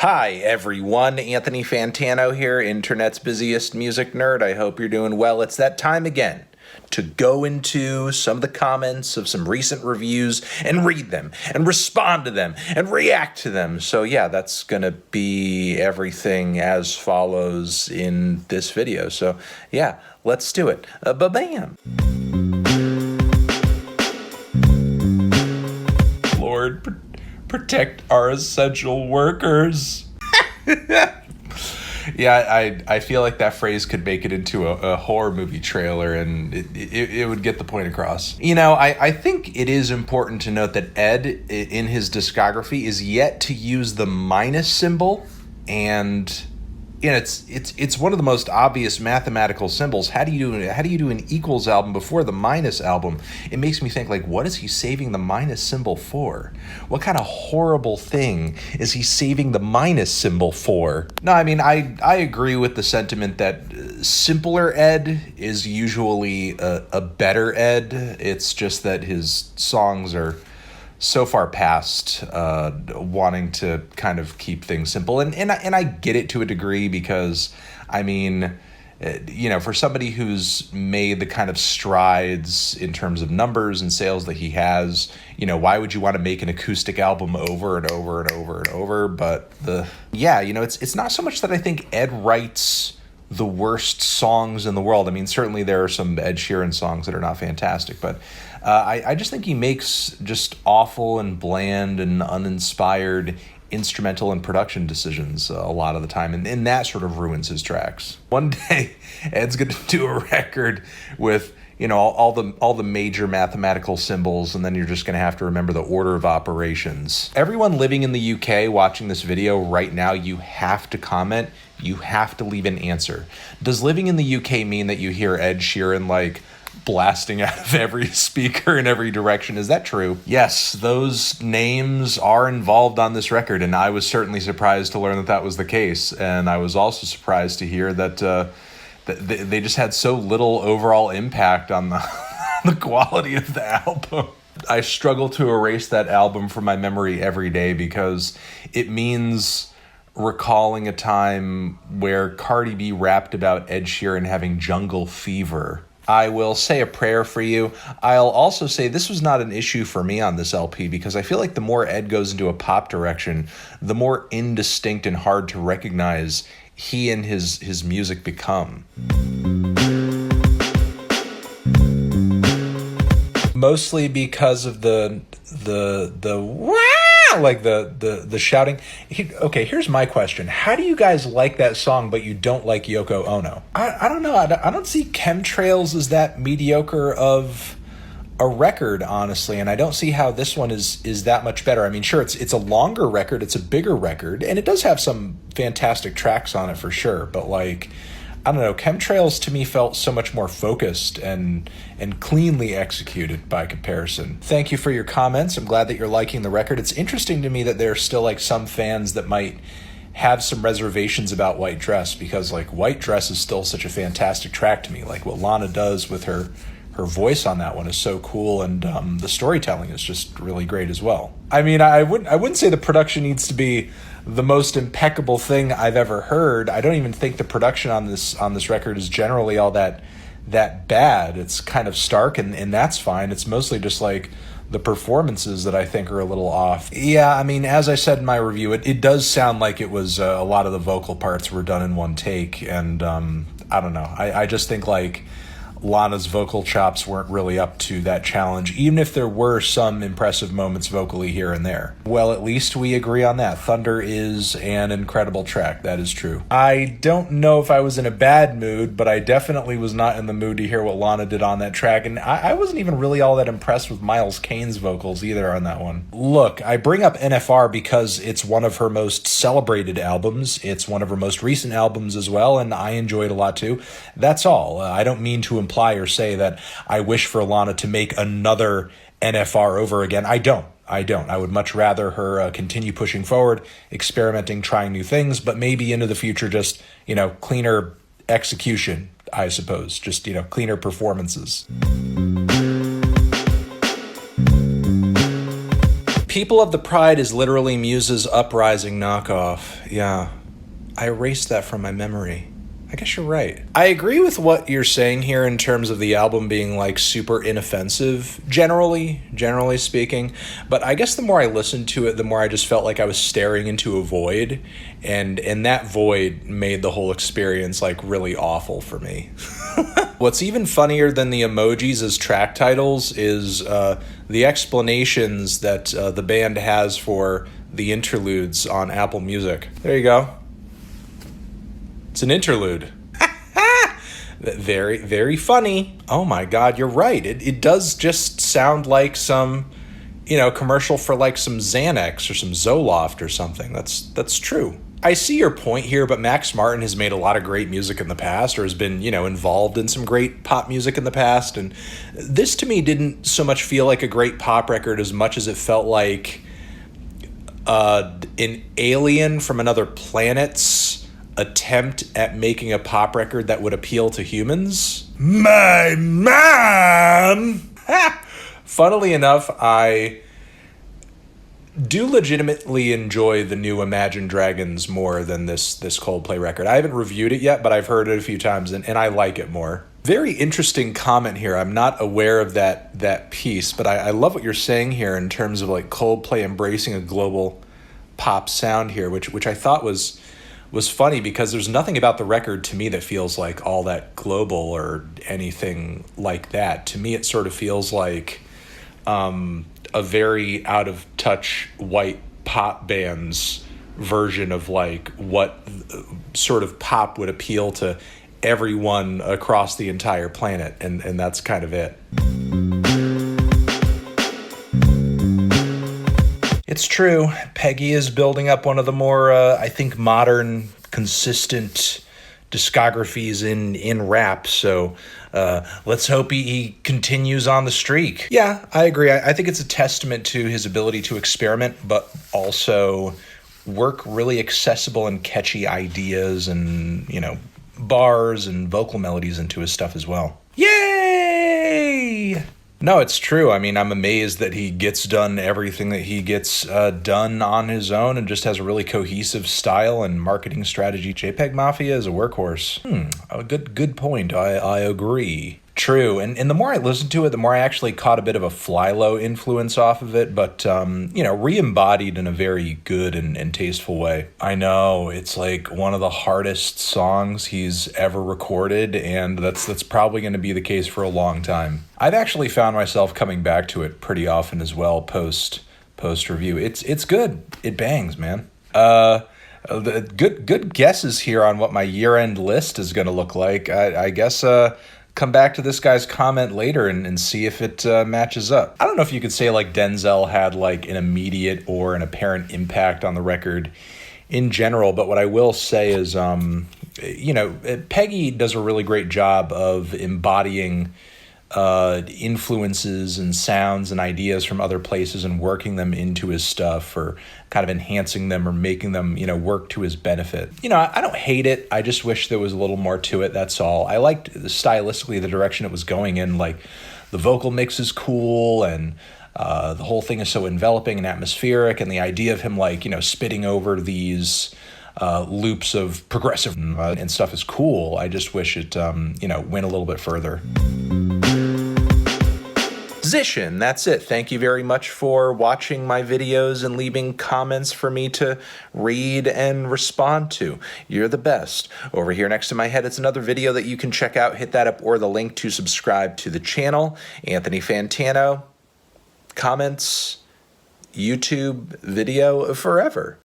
Hi, everyone. Anthony Fantano here, internet's busiest music nerd. I hope you're doing well. It's that time again to go into some of the comments of some recent reviews and read them and respond to them and react to them. So yeah, that's going to be everything as follows in this video. So yeah, let's do it. Ba-bam. Lord, protect our essential workers. Yeah, I feel like that phrase could make it into a horror movie trailer, and it would get the point across. You know, I think it is important to note that Ed, in his discography, is yet to use the minus symbol, and you know, it's one of the most obvious mathematical symbols. How do you do an equals album before the minus album? It makes me think, like, what is he saving the minus symbol for? What kind of horrible thing is he saving the minus symbol for? No, I mean, I agree with the sentiment that simpler Ed is usually a better Ed. It's just that his songs are so far past wanting to kind of keep things simple. And I get it to a degree because, I mean, you know, for somebody who's made the kind of strides in terms of numbers and sales that he has, you know, why would you want to make an acoustic album over and over and over and over? But you know, it's not so much that I think Ed writes the worst songs in the world. I mean, certainly there are some Ed Sheeran songs that are not fantastic, but I just think he makes just awful and bland and uninspired instrumental and production decisions a lot of the time, and that sort of ruins his tracks. One day, Ed's going to do a record with, you know, all the major mathematical symbols, and then you're just going to have to remember the order of operations. Everyone living in the UK watching this video right now, you have to comment. You have to leave an answer. Does living in the UK mean that you hear Ed Sheeran, like, blasting out of every speaker in every direction? Is that true? Yes, those names are involved on this record, and I was certainly surprised to learn that that was the case. And I was also surprised to hear that they just had so little overall impact on the quality of the album. I struggle to erase that album from my memory every day because it means recalling a time where Cardi B rapped about Ed Sheeran having jungle fever. I will say a prayer for you. I'll also say this was not an issue for me on this LP because I feel like the more Ed goes into a pop direction, the more indistinct and hard to recognize he and his music become. Mostly because of the like the shouting. Okay, here's my question. How do you guys like that song, but you don't like Yoko Ono? I don't know. I don't see Chemtrails as that mediocre of a record, honestly, and I don't see how this one is that much better. I mean, sure, it's a longer record, it's a bigger record, and it does have some fantastic tracks on it for sure, but like, I don't know, Chemtrails to me felt so much more focused and cleanly executed by comparison. Thank you for your comments. I'm glad that you're liking the record. It's interesting to me that there are still like some fans that might have some reservations about White Dress because like White Dress is still such a fantastic track to me. Like what Lana does with her voice on that one is so cool, and the storytelling is just really great as well. I mean, I wouldn't say the production needs to be the most impeccable thing I've ever heard. I don't even think the production on this record is generally all that bad. It's kind of stark, and that's fine. It's mostly just like the performances that I think are a little off. Yeah, I mean, as I said in my review, it does sound like it was a lot of the vocal parts were done in one take, and I don't know. I just think like Lana's vocal chops weren't really up to that challenge, even if there were some impressive moments vocally here and there. Well, at least we agree on that. Thunder is an incredible track. That is true. I don't know if I was in a bad mood, but I definitely was not in the mood to hear what Lana did on that track, and I wasn't even really all that impressed with Miles Kane's vocals either on that one. Look, I bring up NFR because it's one of her most celebrated albums. It's one of her most recent albums as well, and I enjoy it a lot too. That's all. I don't mean to imply or say that I wish for Lana to make another NFR over again. I don't. I would much rather her continue pushing forward, experimenting, trying new things, but maybe into the future just, you know, cleaner execution, I suppose. Just, you know, cleaner performances. People of the Pride is literally Muse's Uprising knockoff. Yeah. I erased that from my memory. I guess you're right. I agree with what you're saying here in terms of the album being like super inoffensive, generally speaking. But I guess the more I listened to it, the more I just felt like I was staring into a void. And that void made the whole experience like really awful for me. What's even funnier than the emojis as track titles is the explanations that the band has for the interludes on Apple Music. There you go. It's an interlude. Very, very funny. Oh my God, you're right. It does just sound like some, commercial for like some Xanax or some Zoloft or something. That's true. I see your point here, but Max Martin has made a lot of great music in the past, or has been, involved in some great pop music in the past. And this to me didn't so much feel like a great pop record as much as it felt like an alien from another planet's attempt at making a pop record that would appeal to humans. My mom! Funnily enough, I do legitimately enjoy the new Imagine Dragons more than this Coldplay record. I haven't reviewed it yet, but I've heard it a few times, and I like it more. Very interesting comment here. I'm not aware of that piece, but I love what you're saying here in terms of like Coldplay embracing a global pop sound here, which I thought was funny because there's nothing about the record to me that feels like all that global or anything like that. To me, it sort of feels like a very out of touch white pop band's version of like what sort of pop would appeal to everyone across the entire planet. And that's kind of it. It's true. Peggy is building up one of the more, I think, modern, consistent discographies in rap. So let's hope he continues on the streak. Yeah, I agree. I think it's a testament to his ability to experiment, but also work really accessible and catchy ideas and, bars and vocal melodies into his stuff as well. Yay! No, it's true. I mean, I'm amazed that he gets done everything that he gets done on his own and just has a really cohesive style and marketing strategy. JPEGMAFIA is a workhorse. A good point. I agree. True. And the more I listened to it, the more I actually caught a bit of a Fly-Lo influence off of it, but, re-embodied in a very good and tasteful way. I know, it's like one of the hardest songs he's ever recorded, and that's probably going to be the case for a long time. I've actually found myself coming back to it pretty often as well, post-review. It's good. It bangs, man. Good guesses here on what my year-end list is going to look like. I guess... come back to this guy's comment later and see if it matches up. I don't know if you could say like Denzel had like an immediate or an apparent impact on the record in general, but what I will say is, Peggy does a really great job of embodying influences and sounds and ideas from other places and working them into his stuff or kind of enhancing them or making them, work to his benefit. I don't hate it. I just wish there was a little more to it. That's all. I liked stylistically the direction it was going in. Like the vocal mix is cool and the whole thing is so enveloping and atmospheric, and the idea of him like, spitting over these loops of progressive and stuff is cool. I just wish it, went a little bit further. That's it. Thank you very much for watching my videos and leaving comments for me to read and respond to. You're the best. Over here next to my head, it's another video that you can check out. Hit that up or the link to subscribe to the channel. Anthony Fantano, comments, YouTube video forever.